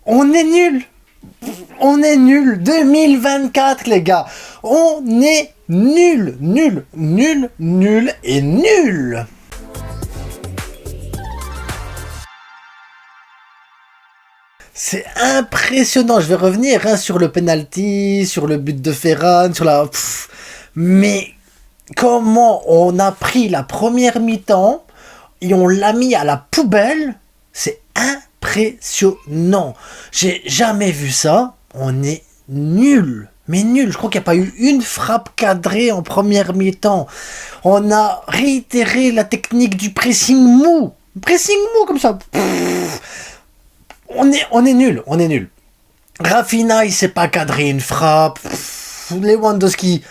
On est nul. On est nul. 2024, les gars. On est nul. Nul. Nul. Nul et nul. C'est impressionnant. Je vais revenir sur le penalty, sur le but de Ferran, sur la... Mais comment on a pris la première mi-temps et on l'a mis à la poubelle, c'est impressionnant. J'ai jamais vu ça. On est nul. Mais nul. Je crois qu'il n'y a pas eu une frappe cadrée en première mi-temps. On a réitéré la technique du pressing mou. Pressing mou comme ça. On est nul. On est nul. Rafinha, il sait pas cadrer une frappe. Lewandowski...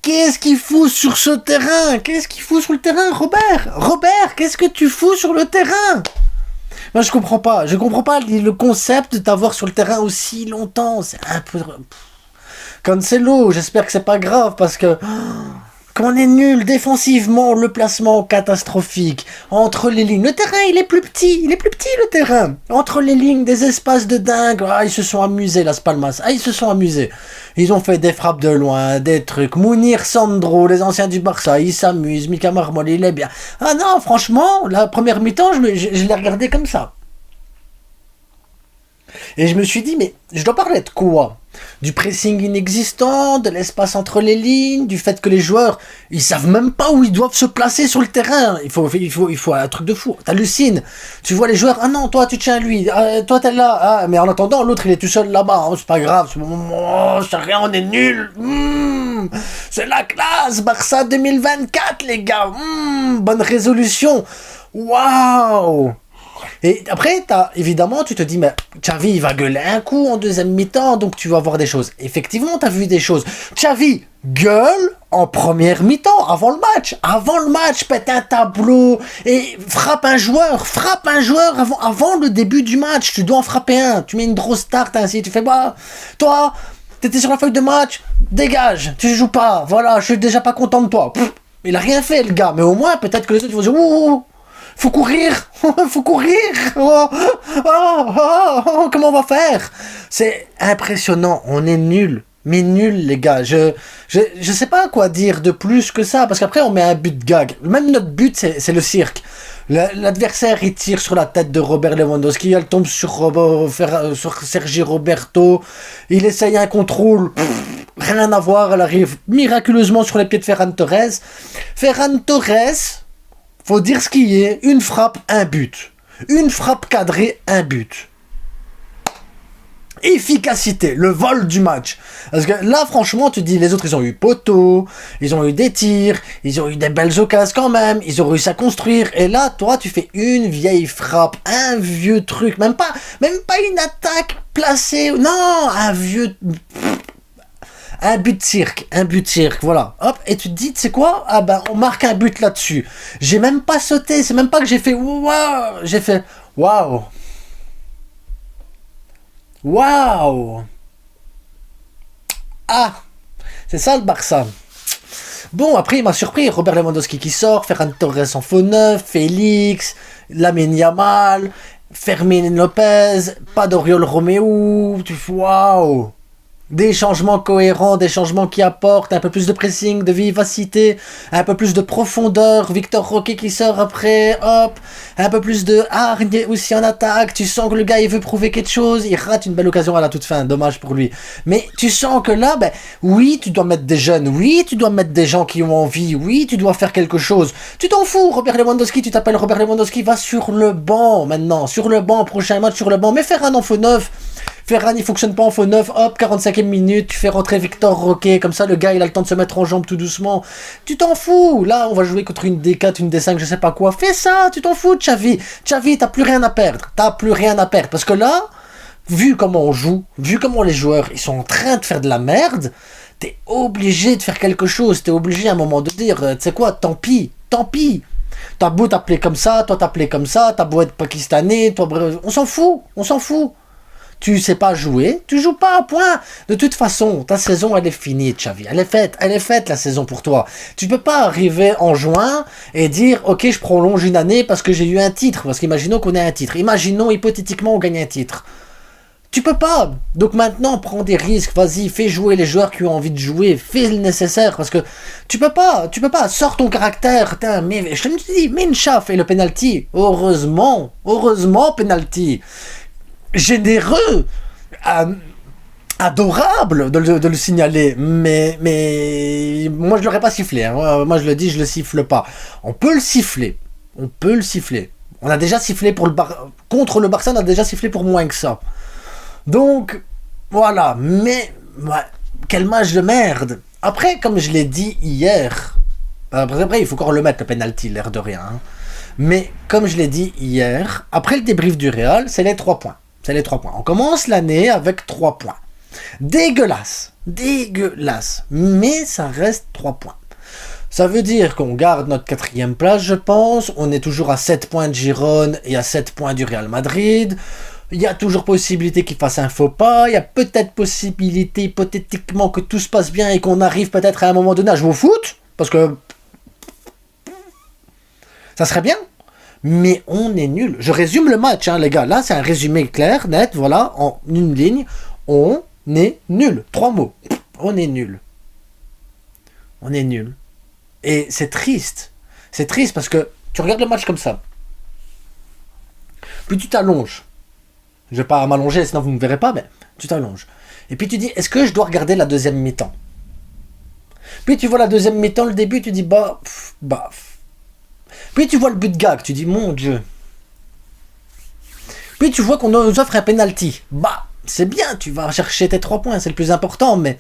Qu'est-ce qu'il fout sur ce terrain? Qu'est-ce qu'il fout sur le terrain, Robert? Robert, qu'est-ce que tu fous sur le terrain? Moi, je comprends pas. Je comprends pas le concept de t'avoir sur le terrain aussi longtemps. C'est un peu... Cancelo, j'espère que c'est pas grave parce que... Qu'on est nul défensivement, le placement catastrophique. Entre les lignes, le terrain il est plus petit le terrain. Entre les lignes, des espaces de dingue. Ah, ils se sont amusés, Las Palmas. Ah, ils se sont amusés. Ils ont fait des frappes de loin, des trucs. Mounir, Sandro, les anciens du Barça, ils s'amusent. Mika Marmol, il est bien. Ah non, franchement, la première mi-temps, je l'ai regardé comme ça. Et je me suis dit, mais je dois parler de quoi? Du pressing inexistant, de l'espace entre les lignes, du fait que les joueurs, ils savent même pas où ils doivent se placer sur le terrain. Il faut un truc de fou. T'hallucines. Tu vois les joueurs, ah non, toi tu tiens à lui, toi t'es là, ah, mais en attendant, l'autre il est tout seul là-bas, c'est pas grave, c'est rien, on est nul. C'est la classe, Barça 2024 les gars. Bonne résolution. Waouh. Et après, évidemment, tu te dis, mais Xavi, il va gueuler un coup en deuxième mi-temps, donc tu vas voir des choses. Effectivement, tu as vu des choses. Xavi gueule en première mi-temps, avant le match. Avant le match, pète un tableau et frappe un joueur avant le début du match. Tu dois en frapper un. Tu mets une grosse start ainsi. Tu fais, bah, toi, t'étais sur la feuille de match, dégage, tu joues pas. Voilà, je suis déjà pas content de toi. Il a rien fait, le gars, mais au moins, peut-être que les autres vont dire, ouh. Faut courir, faut courir. Comment on va faire? C'est impressionnant. On est nul, mais nul les gars. Je sais pas quoi dire de plus que ça parce qu'après on met un but de gag. Même notre but c'est le cirque. L'adversaire il tire sur la tête de Robert Lewandowski, elle tombe sur Sergi Roberto. Il essaye un contrôle. Rien à voir. Elle arrive miraculeusement sur les pieds de Ferran Torres. Ferran Torres. Faut dire ce qui est, une frappe, un but. Une frappe cadrée, un but. Efficacité, le vol du match. Parce que là, franchement, tu dis, les autres, ils ont eu poteau, ils ont eu des tirs, ils ont eu des belles occasions quand même, ils ont réussi à construire. Et là, toi, tu fais une vieille frappe, un vieux truc, même pas une attaque placée. Non, un vieux... Un but de cirque, voilà. Hop, et tu te dis, tu sais quoi? Ah ben, on marque un but là-dessus. J'ai même pas sauté, c'est même pas que j'ai fait waouh, j'ai fait waouh. Waouh. Ah, c'est ça le Barça. Bon, après, il m'a surpris. Robert Lewandowski qui sort, Ferran Torres en faux neuf, Félix, Lamine Yamal, Fermín Lopez, pas d'Oriol Romeu. Waouh. Des changements cohérents, des changements qui apportent un peu plus de pressing, de vivacité, un peu plus de profondeur. Victor Roque qui sort après, hop, un peu plus de hargne aussi en attaque. Tu sens que le gars il veut prouver quelque chose, il rate une belle occasion à la toute fin, dommage pour lui. Mais tu sens que là, ben oui, tu dois mettre des jeunes, oui, tu dois mettre des gens qui ont envie, oui, tu dois faire quelque chose. Tu t'en fous, Robert Lewandowski, tu t'appelles Robert Lewandowski, va sur le banc maintenant, sur le banc, prochain match sur le banc, mais faire un info neuf. Ferran, il fonctionne pas en faux neuf, hop, 45e minute, tu fais rentrer Victor Roque, comme ça le gars il a le temps de se mettre en jambe tout doucement. Tu t'en fous, là on va jouer contre une D4, une D5, je sais pas quoi, fais ça, tu t'en fous, Xavi, t'as plus rien à perdre, parce que là, vu comment on joue, vu comment les joueurs ils sont en train de faire de la merde, t'es obligé de faire quelque chose, t'es obligé à un moment de dire, tu sais quoi, tant pis. T'as beau t'appeler comme ça, toi t'appeler comme ça, t'as beau être pakistanais, toi, on s'en fout. Tu sais pas jouer, tu joues pas à point. De toute façon, ta saison, elle est finie, Xavi. Elle est faite la saison pour toi. Tu peux pas arriver en juin et dire, ok, je prolonge une année parce que j'ai eu un titre. Parce qu'imaginons qu'on ait un titre. Imaginons, hypothétiquement, on gagne un titre. Tu peux pas. Donc maintenant, prends des risques. Vas-y, fais jouer les joueurs qui ont envie de jouer. Fais le nécessaire parce que tu peux pas. Sors ton caractère. Putain, mais je te dis, mets une chauffe et le penalty. Heureusement, penalty. Généreux, adorable de le signaler, mais moi je l'aurais pas sifflé, hein. Moi je le dis, je le siffle pas. On peut le siffler, on a déjà sifflé contre le Barça, on a déjà sifflé pour moins que ça. Donc voilà, mais ouais, quel match de merde. Après, comme je l'ai dit hier, après il faut encore le mettre le penalty, l'air de rien, hein. Mais comme je l'ai dit hier, après le débrief du Real, c'est les 3 points. On commence l'année avec 3 points. Dégueulasse. Mais ça reste 3 points. Ça veut dire qu'on garde notre 4e place, je pense. On est toujours à 7 points de Girone et à 7 points du Real Madrid. Il y a toujours possibilité qu'il fasse un faux pas. Il y a peut-être possibilité, hypothétiquement, que tout se passe bien et qu'on arrive peut-être à un moment donné à jouer au foot. Parce que ça serait bien. Mais on est nul. Je résume le match, hein, les gars. Là, c'est un résumé clair, net, voilà, en une ligne. On est nul. 3 mots. On est nul. Et c'est triste. C'est triste parce que tu regardes le match comme ça. Puis tu t'allonges. Je vais pas m'allonger, sinon vous ne me verrez pas, mais tu t'allonges. Et puis tu dis, est-ce que je dois regarder la deuxième mi-temps? Puis tu vois la deuxième mi-temps, le début, tu dis, bah. Puis tu vois le but de gag, tu dis, mon Dieu. Puis tu vois qu'on nous offre un penalty. Bah, c'est bien, tu vas chercher tes 3 points, c'est le plus important, mais...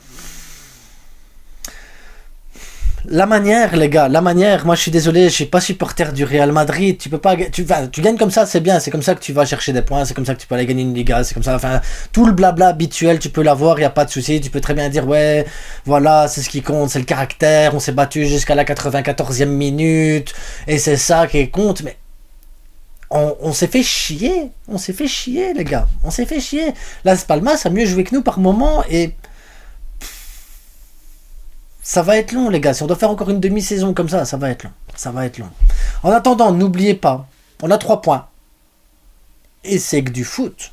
La manière, les gars, moi je suis désolé, je suis pas supporter du Real Madrid, tu peux pas, tu gagnes comme ça, c'est bien, c'est comme ça que tu vas chercher des points, c'est comme ça que tu peux aller gagner une Liga, c'est comme ça, enfin, tout le blabla habituel, tu peux l'avoir, y a pas de souci, tu peux très bien dire, ouais, voilà, c'est ce qui compte, c'est le caractère, on s'est battu jusqu'à la 94e minute, et c'est ça qui compte, mais on s'est fait chier, les gars, on s'est fait chier. Las Palmas a mieux joué que nous par moment, et... Ça va être long, les gars. Si on doit faire encore une demi-saison comme ça, ça va être long. En attendant, n'oubliez pas, on a 3 points. Et c'est que du foot.